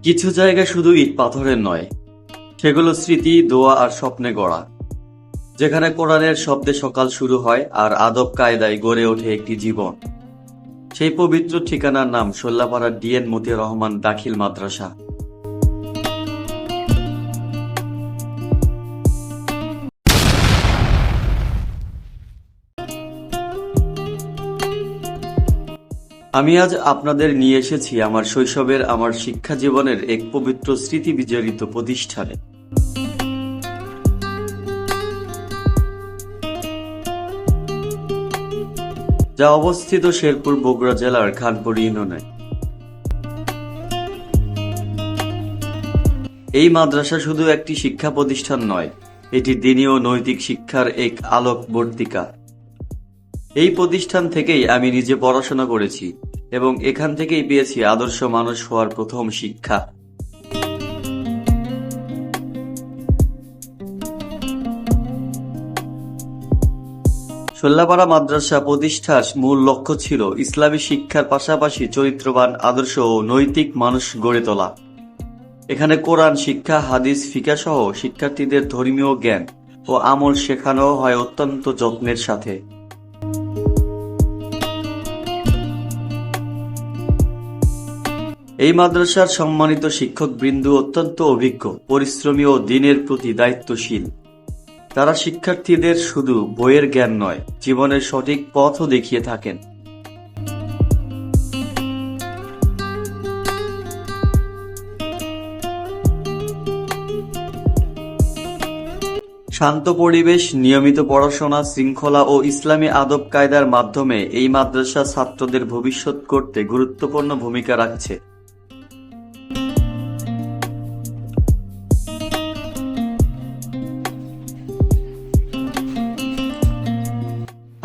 কিছু জায়গা শুধু ইট পাথরের নয়, সেগুলো স্মৃতি, দোয়া আর স্বপ্নে গড়া, যেখানে কোরআনের শব্দে সকাল শুরু হয় আর আদব কায়দায় গড়ে ওঠে একটি জীবন। সেই পবিত্র ঠিকানার নাম শোল্লাপাড়ার ডিএন মতিউর রহমান দাখিল মাদ্রাসা। আমি আজ আপনাদের নিয়ে এসেছি আমার শৈশবের, আমার শিক্ষা জীবনের এক পবিত্র স্মৃতি বিজড়িত প্রতিষ্ঠানে। যা অবস্থিত শেরপুর বগুড়া জেলার খানপুর ইউনিয়নে। এই মাদ্রাসা শুধু একটি শিক্ষা প্রতিষ্ঠান নয়, এটি দ্বীনি ও নৈতিক শিক্ষার এক আলোকবর্তিকা। এই প্রতিষ্ঠান থেকেই আমি নিজে পড়াশোনা করেছি এবং এখান থেকেই পেয়েছি আদর্শ মানুষ হওয়ার প্রথম শিক্ষা। শোল্লাপাড়া মাদ্রাসা প্রতিষ্ঠার মূল লক্ষ্য ছিল ইসলামী শিক্ষার পাশাপাশি চরিত্রবান, আদর্শ ও নৈতিক মানুষ গড়ে তোলা। এখানে কোরআন শিক্ষা, হাদিস, ফিকহ সহ শিক্ষার্থীদের ধর্মীয় জ্ঞান ও আমল শেখানো হয় অত্যন্ত যত্নের সাথে। এই মাদ্রাসার সম্মানিত শিক্ষকবৃন্দ অত্যন্ত অভিজ্ঞ, পরিশ্রমী ও দ্বীনের প্রতি দায়িত্বশীল। তারা শিক্ষার্থীদের শুধু বইয়ের জ্ঞান নয়, জীবনের সঠিক পথও দেখিয়ে থাকেন। শান্ত পরিবেশ, নিয়মিত পড়াশোনা, শৃঙ্খলা ও ইসলামী আদব কায়দার মাধ্যমে এই মাদ্রাসা ছাত্রদের ভবিষ্যৎ গড়তে গুরুত্বপূর্ণ ভূমিকা রাখছে।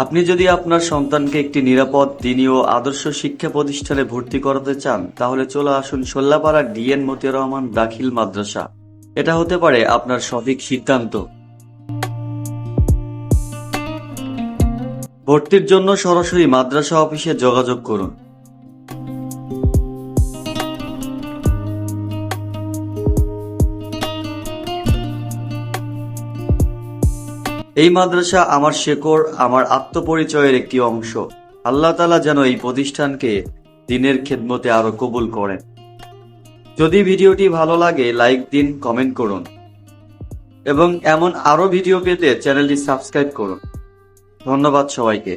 আপনি যদি আপনার সন্তানকে একটি নিরাপদ, দ্বীনি ও আদর্শ শিক্ষা প্রতিষ্ঠানে ভর্তি করাতে চান, তাহলে চলে আসুন শোল্লাপাড়া ডিএন মতিউর রহমান দাখিল মাদ্রাসা। এটা হতে পারে আপনার সঠিক সিদ্ধান্ত। ভর্তির জন্য সরাসরি মাদ্রাসা অফিসে যোগাযোগ করুন। এই মাদ্রাসা আমার শেকড়, আমার আত্মপরিচয়ের একটি অংশ। আল্লাহ তাআলা যেন এই প্রতিষ্ঠানকে দ্বীনের খেদমতে আরো কবুল করেন। যদি ভিডিওটি ভালো লাগে লাইক দিন, কমেন্ট করুন এবং এমন আরো ভিডিও পেতে চ্যানেলটি সাবস্ক্রাইব করুন। ধন্যবাদ সবাইকে।